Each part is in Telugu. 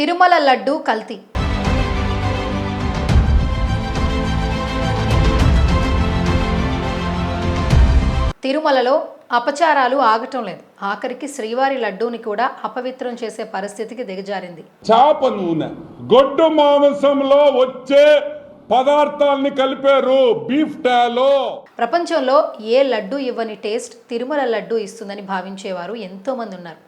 తిరుమల లడ్డు కల్తీ. తిరుమలలో అపచారాలు ఆగటం లేదు. ఆఖరికి శ్రీవారి లడ్డూని కూడా అపవిత్రం చేసే పరిస్థితికి దిగజారింది. చాప నూనె, గొడ్డు మాంసంలో వచ్చే పదార్థాలని కలిపారు బీఫ్ టాలో. ప్రపంచంలో ఏ లడ్డు ఇవ్వని టేస్ట్ తిరుమల లడ్డు ఇస్తుందని భావించేవారు ఎంతో మంది ఉన్నారు.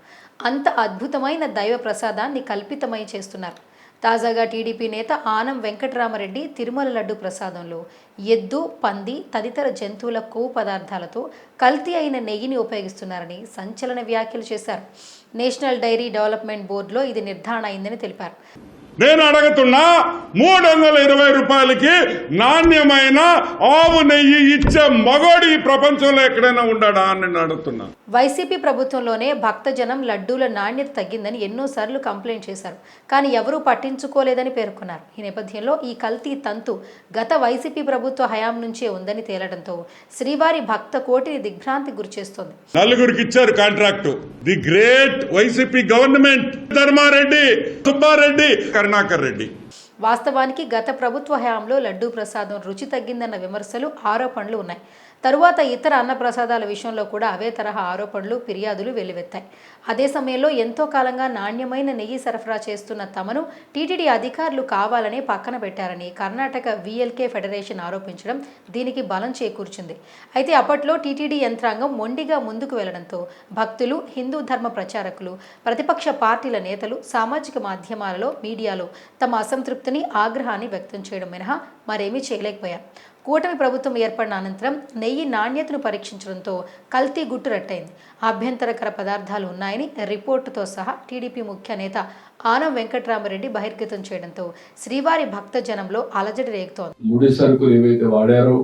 అంత అద్భుతమైన దైవ ప్రసాదాన్ని కల్పితమై చేస్తున్నారు. తాజాగా టీడీపీ నేత ఆనం వెంకటరామరెడ్డి తిరుమల లడ్డు ప్రసాదంలో ఎద్దు, పంది తదితర జంతువుల కొవ్వు పదార్థాలతో కల్తీ అయిన నెయ్యిని ఉపయోగిస్తున్నారని సంచలన వ్యాఖ్యలు చేశారు. నేషనల్ డైరీ డెవలప్మెంట్ బోర్డులో ఇది నిర్ధారణ అయిందని తెలిపారు. నేను అడుగుతున్నా, 320 రూపాయలకి నాణ్యమైన ఆవు నెయ్యి ఇచ్చే మగోడు ఈ ప్రపంచంలో ఎక్కడైనా ఉన్నాడా అని నేను అడుగుతున్నా. వైసీపీ ప్రభుత్వంలోనే భక్తజనం లడ్డూల నాణ్యత తగ్గిందని ఎన్నోసార్లు కంప్లైంట్ చేశారు. కానీ ఎవరూ పట్టించుకోలేదని పేర్కొన్నారు. ఈ నేపథ్యంలో ఈ కల్తీ తంతు గత వైసీపీ ప్రభుత్వ హయాం నుంచే ఉందని తేలడంతో శ్రీవారి భక్త కోటిని దిగ్భ్రాంతి గురిచేస్తోంది. నలుగురికి ఇచ్చారు contract. The great YCP government, Dharma Reddy, Subba Reddy, Karunakar Reddy. వాస్తవానికి గత ప్రభుత్వ హయాంలో లడ్డూ ప్రసాదం రుచి తగ్గిందన్న విమర్శలు, ఆరోపణలు ఉన్నాయి. తరువాత ఇతర అన్న ప్రసాదాల విషయంలో కూడా అవే తరహా ఆరోపణలు, ఫిర్యాదులు వెల్లువెత్తాయి. అదే సమయంలో ఎంతో కాలంగా నాణ్యమైన నెయ్యి సరఫరా చేస్తున్న తమను టీటీడీ అధికారులు కావాలని పక్కన పెట్టారని కర్ణాటక VLK ఫెడరేషన్ ఆరోపించడం దీనికి బలం చేకూర్చింది. అయితే అప్పట్లో టీటీడీ యంత్రాంగం మొండిగా ముందుకు వెళ్లడంతో భక్తులు, హిందూ ధర్మ ప్రచారకులు, ప్రతిపక్ష పార్టీల నేతలు సామాజిక మాధ్యమాలలో, మీడియాలో తమ అసంతృప్తిని, ఆగ్రహాన్ని వ్యక్తం చేయడం మినహా మరేమీ చేయలేకపోయారు. కూటమి ప్రభుత్వం ఏర్పడిన అనంతరం నెయ్యి నాణ్యతను పరీక్షించడంతో కల్తీ గుట్టు రట్టయింది. అభ్యంతరకర పదార్థాలు ఉన్నాయని రిపోర్టుతో సహా టీడీపీ ముఖ్య నేత ఆనం వెంకటరామరెడ్డి బహిర్గతం చేయడంతో శ్రీవారి భక్త జనంలో అలజడి రేగుతోంది. ముడి సరుకులు ఏవైతే వాడారో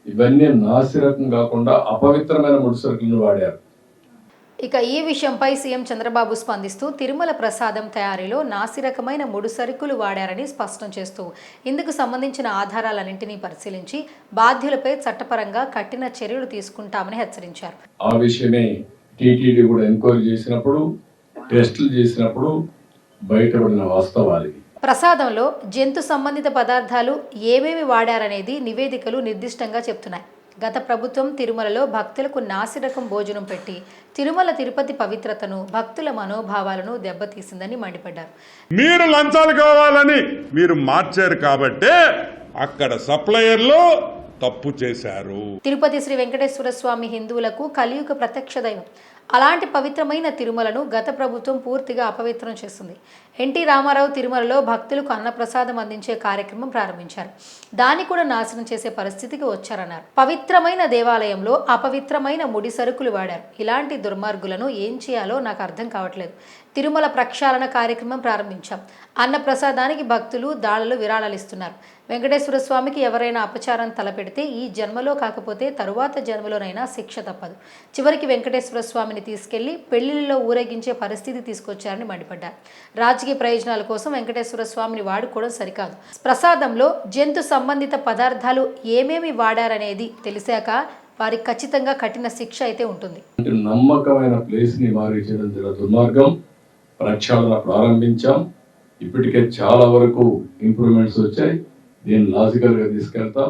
ఇవన్నీ నాసిరకం కాకుండా అపవిత్రమైన ముడి సరుకులను వాడారు. ఇక ఈ విషయంపై సీఎం చంద్రబాబు స్పందిస్తూ తిరుమల ప్రసాదం తయారీలో నాసిరకమైన ముడి సరుకులు వాడారని స్పష్టం చేస్తూ ఇందుకు సంబంధించిన ఆధారాలన్నింటినీ పరిశీలించి బాధ్యులపై చట్టపరంగా కఠిన చర్యలు తీసుకుంటామని హెచ్చరించారు. ఆ విషయమే టీటీడీ కూడా ఎంక్వైరీ చేసినప్పుడు, టెస్టులు చేసినప్పుడు బయటపడిన వాస్తవాలు. ప్రసాదంలో జంతు సంబంధిత పదార్థాలు ఏమేమి వాడారనేది నివేదికలు నిర్దిష్టంగా చెప్తున్నాయి. గత ప్రభుత్వం తిరుమలలో భక్తులకు నాసిరకం భోజనం పెట్టి తిరుమల తిరుపతి పవిత్రతను, భక్తుల మనోభావాలను దెబ్బతీసిందని మండిపడ్డారు. మీరు లంచాలు కావాలని మీరు మార్చారు కాబట్టే అక్కడ సప్లయర్లు తప్పు చేశారు. తిరుపతి శ్రీ వెంకటేశ్వర స్వామి హిందువులకు కలియుగ ప్రత్యక్ష దైవం. అలాంటి పవిత్రమైన తిరుమలను గత ప్రభుత్వం పూర్తిగా అపవిత్రం చేస్తుంది. ఎన్టీ రామారావు తిరుమలలో భక్తులకు అన్నప్రసాదం అందించే కార్యక్రమం ప్రారంభించారు. దాన్ని కూడా నాశనం చేసే పరిస్థితికి వచ్చారన్నారు. పవిత్రమైన దేవాలయంలో అపవిత్రమైన ముడి సరుకులు వాడారు. ఇలాంటి దుర్మార్గులను ఏం చేయాలో నాకు అర్థం కావట్లేదు. తిరుమల ప్రక్షాళన కార్యక్రమం ప్రారంభించాం. అన్న ప్రసాదానికి భక్తులు దాళలు విరాళాలు ఇస్తున్నారు. వెంకటేశ్వర స్వామికి ఎవరైనా అపచారం తలపెడితే ఈ జన్మలో కాకపోతే తరువాత జన్మలోనైనా శిక్ష తప్పదు. చివరికి వెంకటేశ్వర స్వామిని తీసుకెళ్లి పెళ్లిళ్లలో ఊరేగించే పరిస్థితి తీసుకొచ్చారని మండిపడ్డారు. రాజకీయ ప్రయోజనాల కోసం వెంకటేశ్వర స్వామిని వాడుకోవడం సరికాదు. ప్రసాదంలో జంతు సంబంధిత పదార్థాలు ఏమేమి వాడారనేది తెలిసాక వారికి ఖచ్చితంగా కఠిన శిక్ష అయితే ఉంటుంది. నమ్మకమైన ప్లేస్ ని మారించడం దుర్మార్గం. ప్రక్షాళన ప్రారంభించాం. ఇప్పటికే చాలా వరకు ఇంప్రూవ్మెంట్స్ వచ్చాయి. దీన్ని లాజికల్ గా తీసుకెళ్తాం.